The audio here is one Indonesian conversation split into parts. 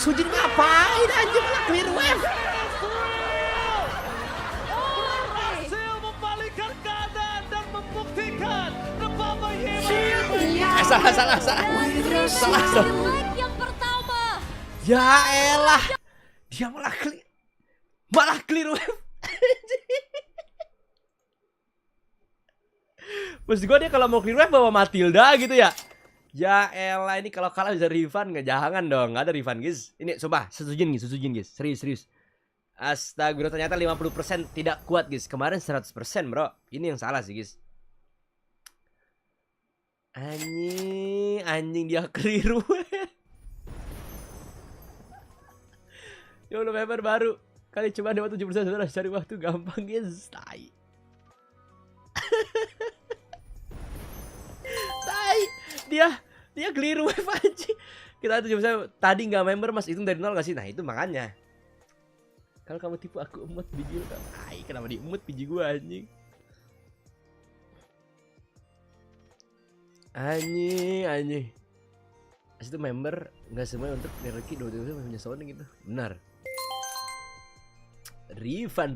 Sujin ngapain anjing malah clear wave? Berhasil membalikkan keadaan dan membuktikan The Baba Yema. Salah. Leg yang pertama. Ya elah. Dia malah clear wave. Maksud gue dia kalau mau clear wave bawa Matilda gitu ya. Ya elah, ini kalau kalah bisa refund nggak? Jangan dong, nggak ada refund guys. Ini coba sesujin guys, serius. Astagfirullah, ternyata 50% tidak kuat guys. Kemarin 100% bro. Ini yang salah sih guys. Anjing dia clear wave. Ya Allah, member baru. Kali cuma dapat 7% saudara, cari waktu gampang guys. Tai. Dia clear wave aja. Kita 7% tadi nggak member mas, hitung dari nol nggak sih? Nah itu makanya. Kalau kamu tipu aku emot biji lu. Ay, kenapa diemut biji gua anjing? Anjing. Itu member nggak semuanya untuk Nereki 2 punya sound gitu. Benar. Refund.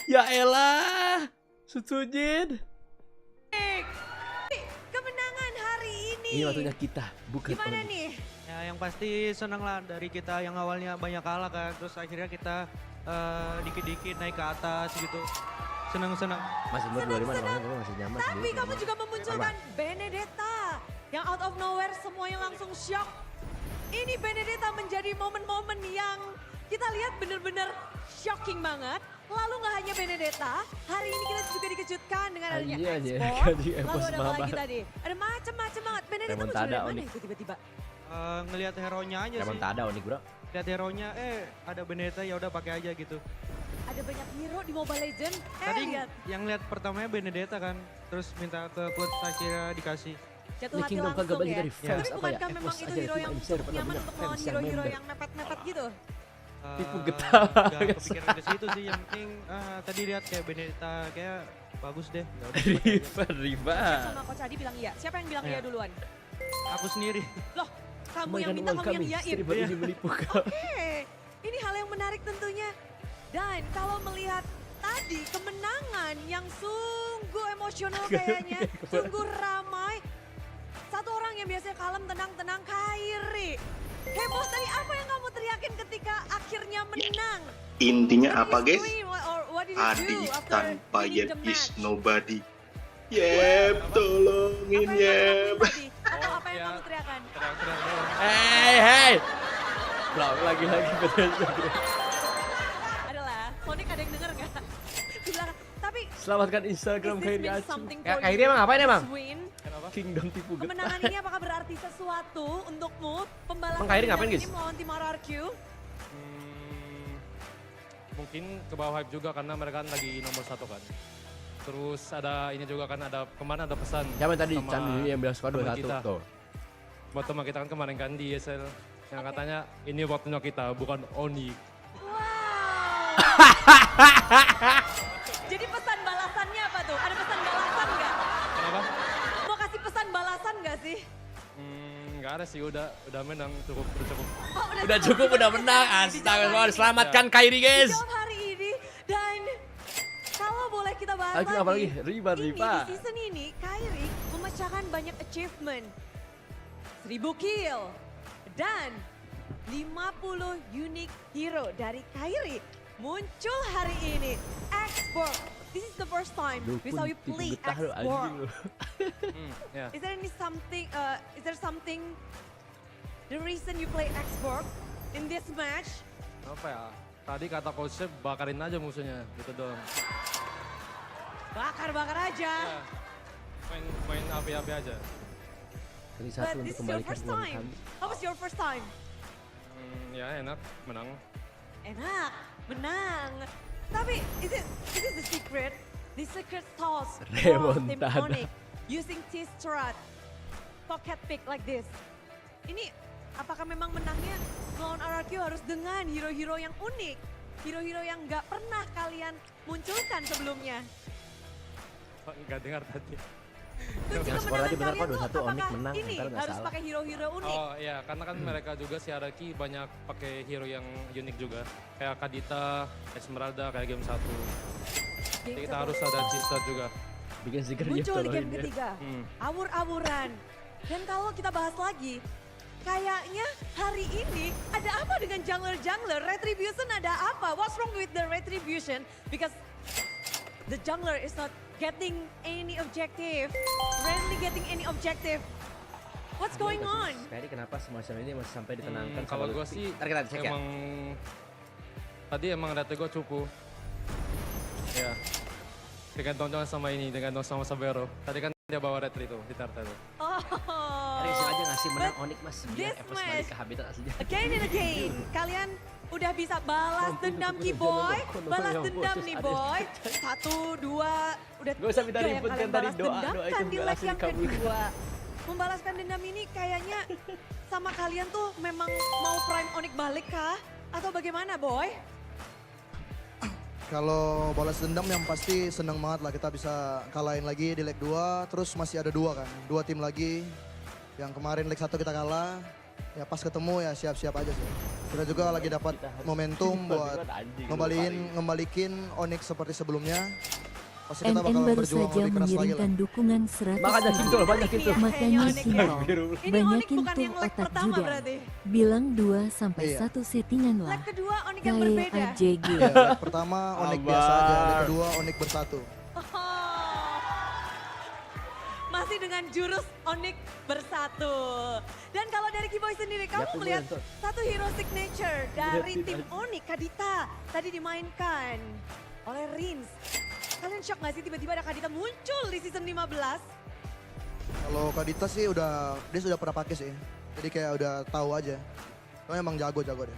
Ya elah, Sujin. Kemenangan hari ini. Ini waktunya kita, bukan Gimana Oni. nih? Ya yang pasti senang lah dari kita yang awalnya banyak kalah kan, terus akhirnya kita dikit-dikit naik ke atas gitu. Senang. Masih umur 25 namanya, tapi masih nyaman Tapi sendiri. kamu juga memunculkan Benedetta yang out of nowhere semuanya langsung shock. Ini Benedetta menjadi momen-momen yang kita lihat bener-bener shocking banget. Lalu nggak hanya Benedetta, hari ini kita juga dikejutkan dengan adanya Anjir, ekspor. di Lalu Epos ada apa lagi Mabar. tadi? Ada macam-macam banget. Benedetta muncul Remontada, dari mana Oni. itu tiba-tiba? Ngelihat hero-nya aja sih. Remontada Onik bro. Lihat hero-nya, ada Benedetta ya udah pakai aja gitu. Ada banyak hero di Mobile Legends. Tadi Lihat. yang lihat pertamanya Benedetta kan, terus minta ke klub akhirnya dikasih. Jatuh hati Kingdom kagak langsung bagi ya. dari Tapi fans apa ya? bukankah memang Epos itu aja hero cuma yang insert cukup pada nyaman banyak untuk fans melawan yang hero-hero member. yang mepet-mepet gitu? Tipu Eh, getah. Gak kepikiran ke situ sih, yang penting tadi lihat kayak Benedetta kayak bagus deh. Ya udah, pakai aja. Refund. Sama Coach Adi bilang iya. Siapa yang bilang Iya. iya duluan? Aku sendiri. Loh, kamu Kembalikan yang minta, uang kamu yang kami, iyain. istri baru ini menipu kau. Oke, ini hal yang menarik tentunya. Dan kalau melihat tadi kemenangan yang sungguh emosional kayaknya, sungguh ramai. Satu orang yang biasanya kalem, tenang, Kairi. Heboh tadi apa yang kamu teriakin ketika akhirnya menang? Intinya What apa did you guys? scream or what did you Adi do after tanpa winning Yep the is match? nobody. Yep, tolongin Apa yang Yep. kamu lakuin tadi? Atau apa yang ya. kamu teriakan? Teriak-teriak doang. Hey. Belum lagi betul. Adalah, Sonic ada yang denger nggak? Di belakang. Tapi Selamatkan Instagram is this Kairi mean Acu. something Ya for Kairi you? emang ngapain emang? This win, Kenapa? Kingdom tipu getah. kemenangan ini apakah berarti sesuatu untukmu? Pembalasan Emang Kairi ngapain, ini guys? melawan tim RRQ? Mungkin ke bawah hype juga karena mereka kan lagi nomor 1 kan. Terus ada ini juga kan, ada kemarin ada pesan Siapa tadi? sama Chan yang bilang skor teman 21 kita. tuh. buat teman kita kan kemarin kan di ESL yang katanya ini waktunya kita bukan Oni. Wow. Jadi pesan balasannya apa tuh? Ada pesan balasan nggak? Kenapa? Mau kasih pesan balasan nggak sih? Nggak ada sih, udah menang, cukup. Oh, Udah cukup, udah menang. Astagfirullah, selamatkan Kairi guys. Dijawab hari ini dan kalau boleh kita bahas Lagi apa lagi? Riba. Ini di season ini Kairi memecahkan banyak achievement. 1000 kill dan 50 unique hero dari Kairi muncul hari ini. Export. This is the first time we saw you play Export. Ya. Is there any something? Is there something? The reason you play Export in this match? Apa ya? Tadi kata coach bakarin aja musuhnya, gitu dong. Bakar aja. Ya, main api-api aja. Kali But satu untuk this is your kembalikan first uang time. kami. How was your first time? Ya enak, menang. Enak, menang. Tapi is it the secret? The secret sauce for Team Remontada. Onyx using T-Strat pocket pick like this. Ini apakah memang menangnya melawan RRQ harus dengan hero-hero yang unik? Hero-hero yang nggak pernah kalian munculkan sebelumnya? Nggak dengar tadi. Kunci Yang skor kemenangan tadi benar kalian kok, tuh 2-1 Onyx apakah menang, ini ntar nggak harus salah. pakai hero-hero unik? Oh iya, karena kan mereka juga si Araki banyak pakai hero yang unik juga. Kayak Kadita, Esmeralda, kayak game 1. Jadi Game kita satu. harus ada cheat strat juga. Bikin stiker Muncul di tolongin game dia. ketiga. Hmm. Awur-awuran. Dan kalau kita bahas lagi, kayaknya hari ini ada apa dengan jungler-jungler? Retribution ada apa? What's wrong with the Retribution? Because the jungler is not getting any objective. Rarely getting any objective. What's going on? Ferry kenapa semacam ini masih sampai ditenangkan? Kalau sama gue Lutfi? sih Ntar kita cek ya. emang tadi emang rate gue cukup. Ya. Tergantung sama ini, tergantung sama Sabero. Tadi kan dia bawa retri itu di Tarta itu. Oh. Ferry iseng aja ngasih menang But Onyx mas. Biar this Evos balik match- ke habitat aslinya. Again and again, kalian udah bisa balas dendam Ki Boy, balas dendam nih Boy. 1, 2, udah Gak usah minta tiga yang ribut kalian kan tadi, balas doa dendam itu kan di leg balasin yang kabulkan. kedua. Membalaskan dendam ini kayaknya sama kalian tuh memang mau prime Onyx balik kah? Atau bagaimana Boy? Kalau balas dendam yang pasti seneng banget lah kita bisa kalahin lagi di leg 2. Terus masih ada 2 kan, 2 tim lagi. Yang kemarin leg 1 kita kalah, ya pas ketemu ya siap-siap aja sih. Kita juga lagi dapat momentum buat ngembalikin Onyx seperti sebelumnya. Pasti kita MN bakal baru berjuang saja lebih keras lagi lah. mengirimkan dukungan 100 Makanya ribu. kintul, banyak kintul. Ini ya, Makanya kayaknya Onyx ya. simpel. Ini Onyx Banyakin bukan tuh yang leg otak pertama juda. berarti. Bilang 2 sampai Iya. 1 settingan lah. Leg kedua Onyx yang Kayak berbeda. AJG. Ya, leg pertama Onyx biasa aja, leg Sabar. kedua Onyx bersatu. Oh. Masih dengan jurus Onyx bersatu. Dan kalau dari Kiboy sendiri, kamu tunggu, melihat Anton. satu hero signature dari tim Onyx, Kadita, tadi dimainkan oleh Rins. Kalian shock gak sih tiba-tiba ada Kadita muncul di season 15? Kalau Kadita sih dia sudah pernah pakai sih. Jadi kayak udah tahu aja. Soalnya emang jago-jago deh.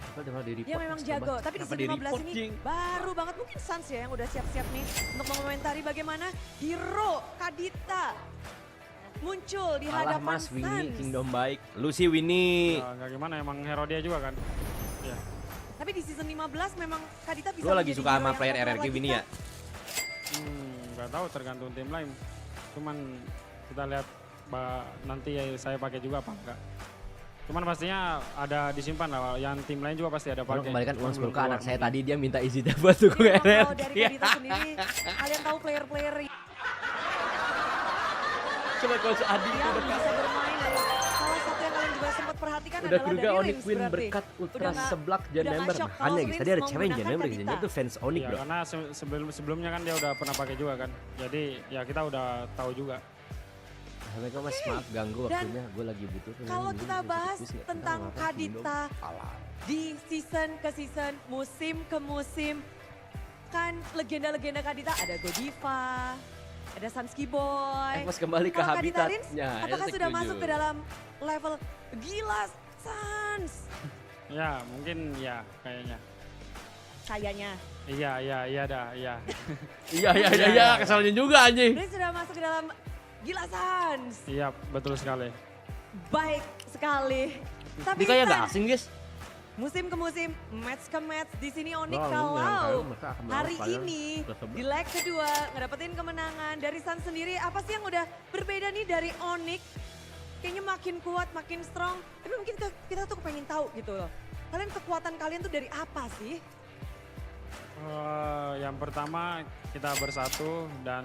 Dia memang jago, tapi di season 15 ini baru banget. Mungkin Sans ya yang udah siap-siap nih untuk mengomentari bagaimana hero Kadita muncul di Alah hadapan mas, Winnie, Sans. Kingdom baik. Lu sih Winnie. Ya, nggak gimana, emang hero dia juga kan. Ya. Tapi di season 15 memang Kadita bisa Lu lagi menjadi suka hero sama yang player populer RRQ lagi, Winnie ya? Kak. Nggak tahu, tergantung tim lain. Cuman kita lihat nanti ya saya pakai juga apa enggak. Cuman pastinya ada disimpan lah, yang tim lain juga pasti ada Tolong pakai. kembalikan uang Cuman 10 belum ke anak keluar saya mungkin. tadi, dia minta izin buat dukung Jadi memang kalau dari RRQ. Kadita sendiri, kalian tahu player-player Coba coach Adi itu yang dekat. bisa bermain. Dan salah satu yang kalian juga sempat perhatikan Udah adalah juga dari Onyx Rins Win berarti. berkat Ultra Udah nggak- seblak udah Jan nggak Member. shock Makanya kalau guys, tadi ada Rins cewek Jan menggunakan Member guys, Kadita. dia tuh fans Onyx Ya, bro. karena sebelumnya kan dia udah pernah pakai juga kan. Jadi ya kita udah tahu juga. Assalamualaikum mas, maaf ganggu Dan waktunya, gue lagi butuh. kalau kita bahas tentang Kadita di season ke season, musim ke musim, kan legenda-legenda Kadita ada Godiva, ada Samsky Boy. Mas kembali ke Kalau Kadita Rins, habitatnya. apakah sudah masuk ke dalam level gila Sans? Ya mungkin ya kayaknya. Kayaknya. Iya dah, iya. Iya, kesalnya juga anjing. Rins sudah masuk ke dalam gila Sans. Iya, betul sekali. Baik sekali. Tapi Ini kayak Sans, gak asing guys. musim ke musim, match ke match di sini Onyx Oh, kalau mereka akan hari melawan ini Player di leg kedua ngedapetin kemenangan dari Sans sendiri, apa sih yang udah berbeda nih dari Onyx? Kayaknya makin kuat, makin strong. Tapi mungkin kita tuh pengen tahu gitu loh. Kalian kekuatan kalian tuh dari apa sih? Yang pertama kita bersatu dan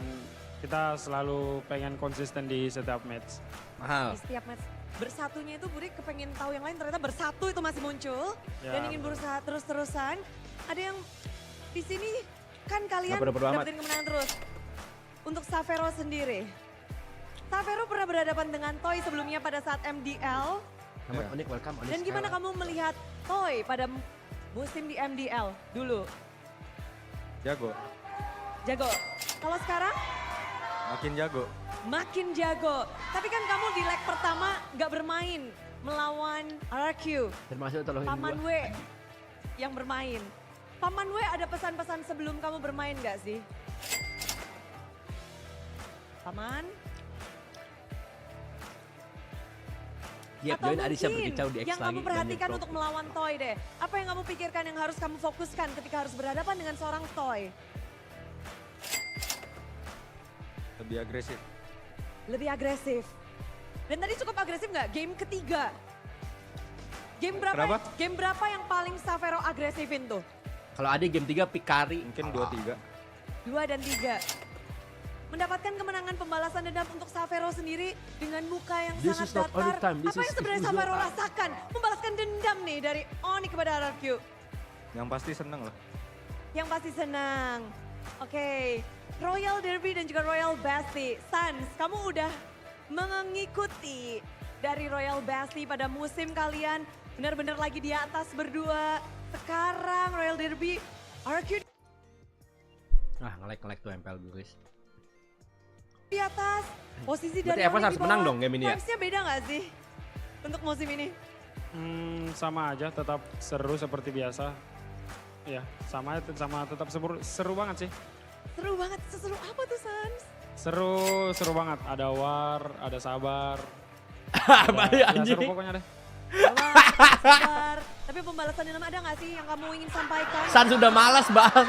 kita selalu pengen konsisten di setiap match. Mahal. Di setiap match bersatunya itu Burik kepengen tahu yang lain, ternyata bersatu itu masih muncul Ya, dan ingin betul. berusaha terus-terusan. Ada yang di sini kan kalian Nggak perlu amat. dapetin kemenangan terus. Untuk Savero sendiri, Savero pernah berhadapan dengan Toy sebelumnya pada saat MDL. Selamat Onyx, welcome Onyx. Dan gimana kamu melihat Toy pada musim di MDL dulu? Jago, Jago. Kalau sekarang makin jago. makin jago. Tapi kan kamu di leg pertama nggak bermain melawan RRQ. Termasuk tolongin Paman gua. W yang bermain. Paman W ada pesan-pesan sebelum kamu bermain nggak sih? Paman? Yap, Atau join Adisha mungkin berkicau di X yang lagi. kamu perhatikan banyak untuk pro. melawan Toy deh. Apa yang kamu pikirkan yang harus kamu fokuskan ketika harus berhadapan dengan seorang Toy? Lebih agresif. lebih agresif. Dan tadi cukup agresif nggak? Game ketiga. Kenapa? Game berapa yang paling Xavero agresifin tuh? Kalau ada game 3 Pikari. Mungkin 2-3. 2 dan 3. Mendapatkan kemenangan pembalasan dendam untuk Xavero sendiri dengan muka yang This sangat is not only datar. time, this Apa is yang sebenarnya usual Xavero time. rasakan? Membalaskan dendam nih dari Onyx kepada RRQ. Yang pasti seneng lah. Yang pasti senang. Oke, Royal Derby dan juga Royal Basti. Sans, kamu udah mengikuti dari Royal Basti pada musim kalian. Benar-benar lagi di atas berdua. Sekarang Royal Derby, RRQ Ah, nge-lag tuh MPL dulu guys. di atas. Posisi Berarti dari Evos Onyx harus di bawah. menang dong game ini ya? Vibes-nya beda nggak sih untuk musim ini? Sama aja, tetap seru seperti biasa. Ya, sama tetap seru banget sih. Seru banget, seseru apa tuh Sans? Seru banget. Ada war, ada sabar. Apa ya Ya, anjing? seru pokoknya deh. Sabar. Tapi pembalasan dendam ada nggak sih yang kamu ingin sampaikan? San sudah malas bang.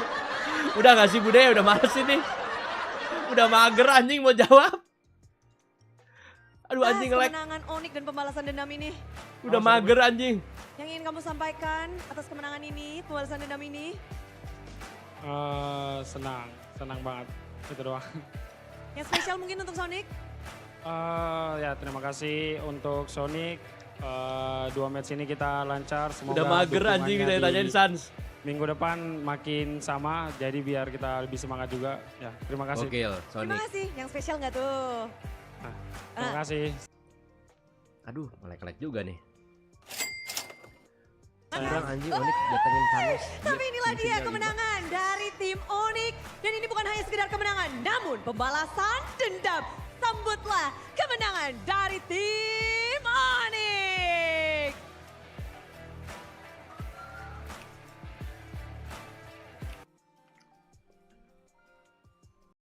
Udah gak sih Bude? Udah malas ini. Udah mager anjing mau jawab. Aduh anjing nge-lag. Kemenangan Onyx dan pembalasan dendam ini. Udah mager anjing. Yang ingin kamu sampaikan atas kemenangan ini, pembalasan dendam ini? Senang banget. Itu doang. Yang spesial mungkin untuk Sonic? Ya terima kasih untuk Sonic. 2 match ini kita lancar. Semoga Udah mager anjing dukungannya kita tanyain di Sans. minggu depan makin sama. Jadi biar kita lebih semangat juga. Ya terima kasih. Gokil Terima Sonic. kasih. Yang spesial nggak tuh? Terima kasih. Aduh nge-lag juga nih. Mana? Bilang anjing Onyx datengin Thanos. Tapi inilah dia kemenangan dari tim Onyx. Dan ini bukan hanya sekedar kemenangan, namun pembalasan dendam. Sambutlah kemenangan dari tim